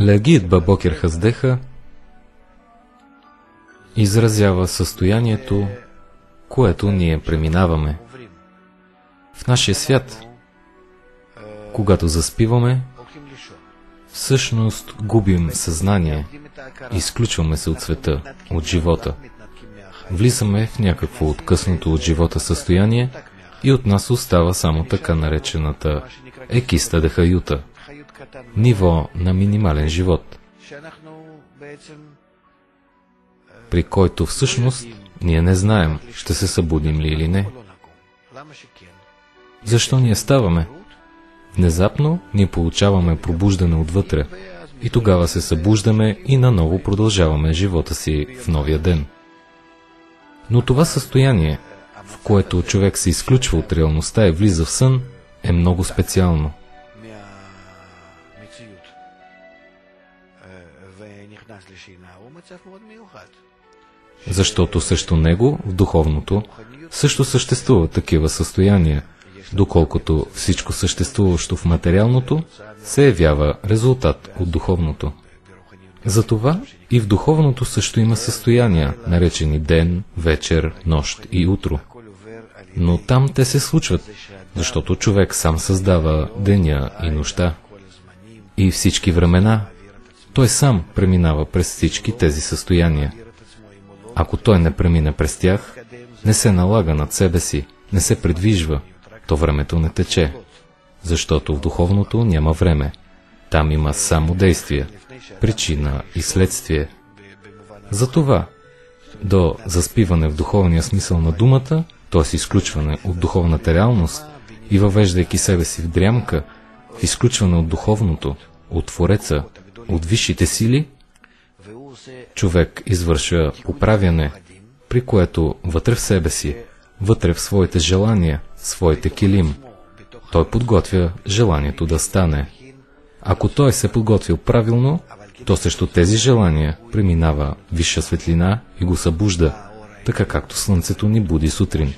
Легит Бабокер Хаздеха изразява състоянието, което ние преминаваме. В нашия свят, когато заспиваме, всъщност губим съзнание, изключваме се от света, от живота. Влизаме в някакво откъснато от живота състояние и от нас остава само така наречената екиста дехаюта, ниво на минимален живот, при който всъщност ние не знаем, ще се събудим ли или не. Защо ние ставаме? Внезапно ние получаваме пробуждане отвътре и тогава се събуждаме и наново продължаваме живота си в новия ден. Но това състояние, в което човек се изключва от реалността и влиза в сън, е много специално. Защото срещу него, в духовното, също съществуват такива състояния, доколкото всичко съществуващо в материалното се явява резултат от духовното. Затова и в духовното също има състояния, наречени ден, вечер, нощ и утро. Но там те се случват, защото човек сам създава деня и нощта. И всички времена, той сам преминава през всички тези състояния. Ако той не премине през тях, не се налага над себе си, не се придвижва, то времето не тече, защото в духовното няма време. Там има само действие, причина и следствие. Затова, до заспиване в духовния смисъл на думата, т.е. изключване от духовната реалност и въвеждайки себе си в дрямка, в изключване от духовното, от Твореца, от висшите сили, човек извършва поправяне, при което вътре в себе си, вътре в своите желания, своите килим, той подготвя желанието да стане. Ако той се подготвил правилно, то срещу тези желания преминава висша светлина и го събужда, така както слънцето ни буди сутрин.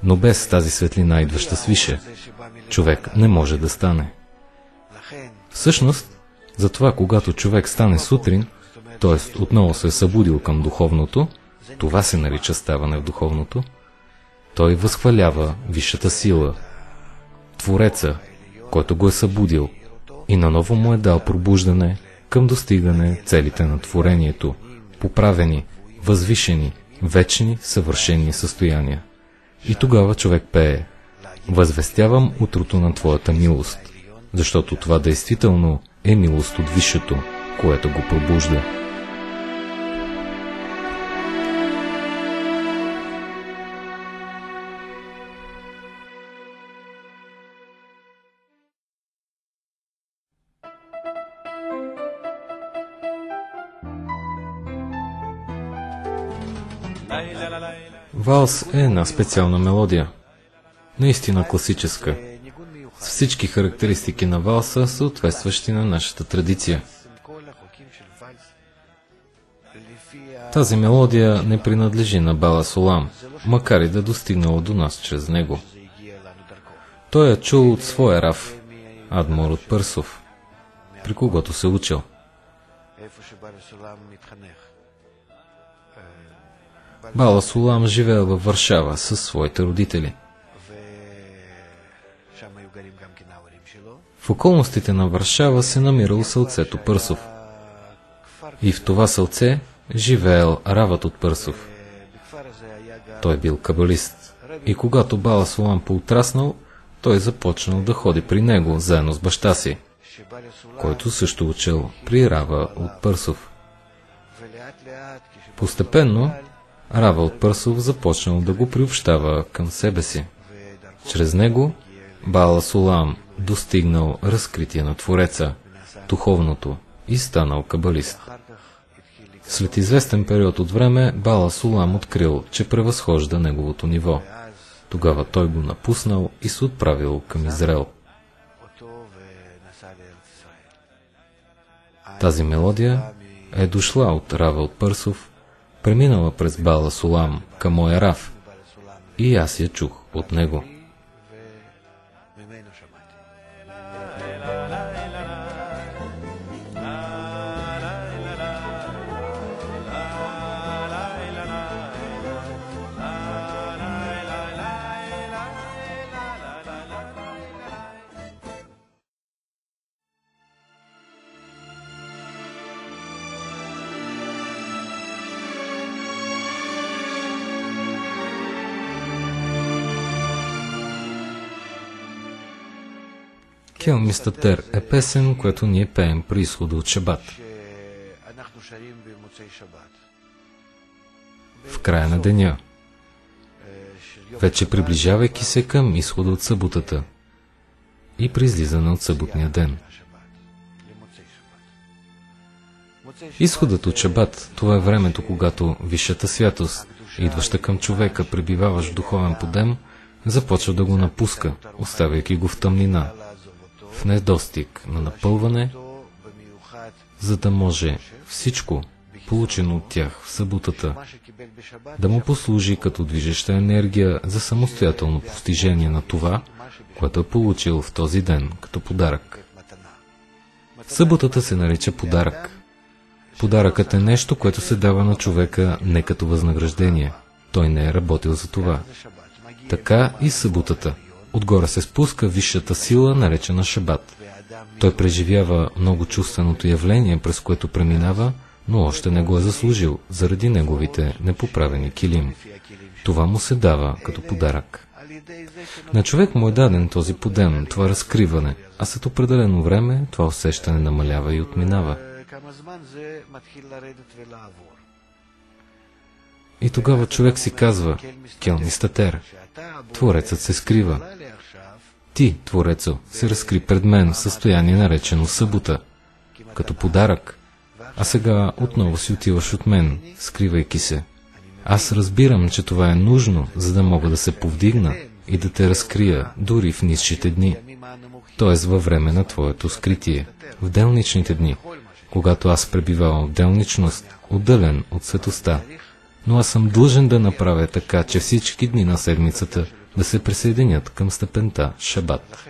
Но без тази светлина, идваща свише, човек не може да стане. Всъщност, затова когато човек стане сутрин, т.е. отново се е събудил към духовното, това се нарича ставане в духовното, той възхвалява висшата сила, Твореца, който го е събудил и наново му е дал пробуждане към достигане целите на творението, поправени, възвишени, вечни, съвършени състояния. И тогава човек пее: възвестявам утрото на Твоята милост, защото това действително е милост от Висшето, което го пробужда. Валс е една специална мелодия, наистина класическа, с всички характеристики на валса, съответстващи на нашата традиция. Тази мелодия не принадлежи на Бала Сулам, макар и да достигнала до нас чрез него. Той я чул от своя Рав, Адмор от Пърсов, при когото се учил. Бала Сулам живеел във Варшава със своите родители. В околностите на Варшава се намирало селцето Пърсов. И в това селце живеел Равът от Пърсов. Той бил кабалист. И когато Бала Сулам поотраснал, той започнал да ходи при него, заедно с баща си, който също учил при Рава от Пърсов. Постепенно Рава от Пърсов започнал да го приобщава към себе си. Чрез него Бала Сулам достигнал разкритие на Твореца, духовното, и станал кабалист. След известен период от време Бала Сулам открил, че превъзхожда неговото ниво. Тогава той го напуснал и се отправил към Израел. Тази мелодия е дошла от Рава от Пърсов, преминала през Бала Сулам към моя Рав, и аз я чух от него. Кел Мистатер е песен, която ние пеем при изхода от Шабат. В края на деня, вече приближавайки се към изхода от съботата и при излизане от съботния ден. Изходът от Шабат, това е времето, когато висшата святост, идваща към човека, пребиваващ в духовен подем, започва да го напуска, оставяйки го в тъмнина, в недостиг на напълване, за да може всичко, получено от тях в съботата, да му послужи като движеща енергия за самостоятелно постижение на това, което е получил в този ден като подарък. Съботата се нарича подарък. Подаръкът е нещо, което се дава на човека не като възнаграждение. Той не е работил за това. Така и съботата. Отгоре се спуска висшата сила, наречена Шабат. Той преживява много чувственото явление, през което преминава, но още не го е заслужил, заради неговите непоправени килим. Това му се дава като подарък. На човек му е даден този подем, това разкриване, а след определено време това усещане намалява и отминава. И тогава човек си казва: Кел Мистатер, Творецът се скрива. Ти, Творецо, се разкри пред мен в състояние наречено събота, като подарък, а сега отново си отиваш от мен, скривайки се. Аз разбирам, че това е нужно, за да мога да се повдигна и да те разкрия дори в нисшите дни, т.е. във време на твоето скритие, в делничните дни, когато аз пребивавам в делничност, отделен от светостта. Но аз съм длъжен да направя така, че всички дни на седмицата да се присъединят към степента Шабат.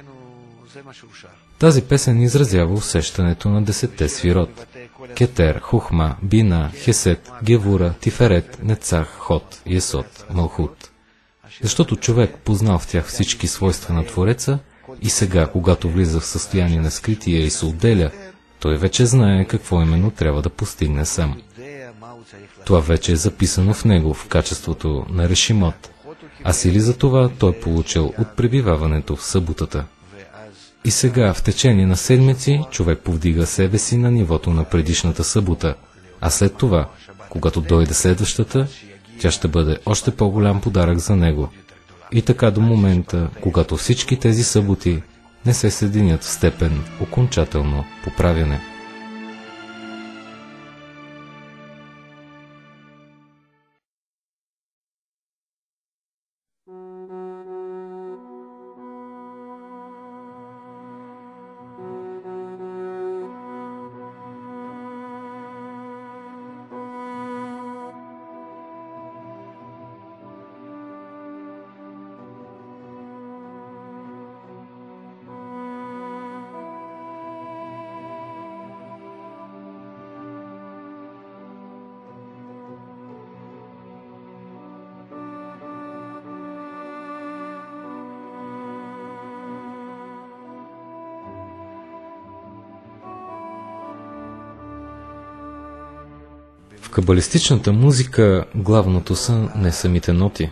Тази песен изразява усещането на 10-те свирот: Кетер, Хухма, Бина, Хесет, Гевура, Тиферет, Нецах, Хот, Есот, Малхут. Защото човек познал в тях всички свойства на Твореца и сега, когато влиза в състояние на скритие и се отделя, той вече знае какво именно трябва да постигне сам. Това вече е записано в него в качеството на решимот, а сили за това той е получил от пребиваването в съботата. И сега, в течение на седмици, човек повдига себе си на нивото на предишната събота, а след това, когато дойде следващата, тя ще бъде още по-голям подарък за него. И така до момента, когато всички тези съботи не се съединят в степен окончателно поправяне. В кабалистичната музика главното са не самите ноти,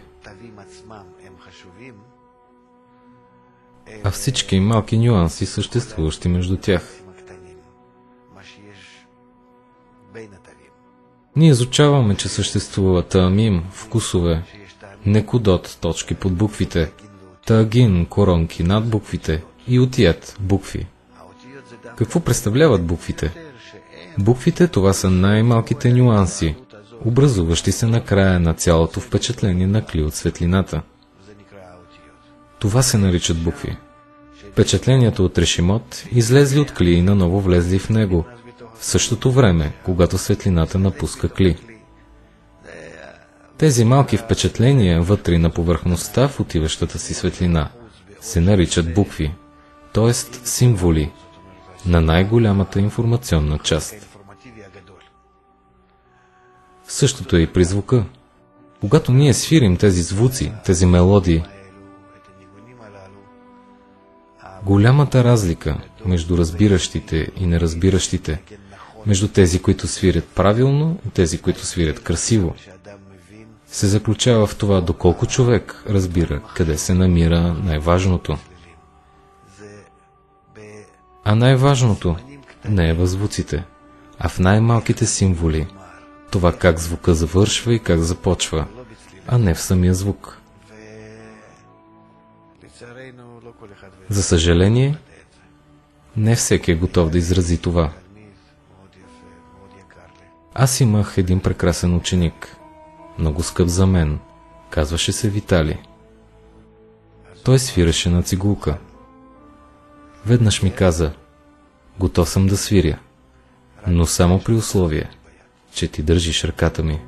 а всички малки нюанси, съществуващи между тях. Ние изучаваме, че съществува таамим, вкусове, некудот, точки под буквите, таагин, коронки над буквите и отият, букви. Какво представляват буквите? Буквите, това са най-малките нюанси, образуващи се на края на цялото впечатление на кли от светлината. Това се наричат букви. Впечатлението от решимот, излезли от кли и наново влезли в него, в същото време, когато светлината напуска кли. Тези малки впечатления вътре на повърхността в отиващата си светлина се наричат букви, т.е. символи на най-голямата информационна част. Същото е и при звука. Когато ние свирим тези звуци, тези мелодии, голямата разлика между разбиращите и неразбиращите, между тези, които свирят правилно и тези, които свирят красиво, се заключава в това доколко човек разбира къде се намира най-важното. А най-важното не е в звуците, а в най-малките символи. Това как звука завършва и как започва, а не в самия звук. За съжаление, не всеки е готов да изрази това. Аз имах един прекрасен ученик, много скъп за мен, казваше се Витали. Той свиреше на цигулка. Веднъж ми каза: готов съм да свиря, но само при условие, че ти държиш ръката ми.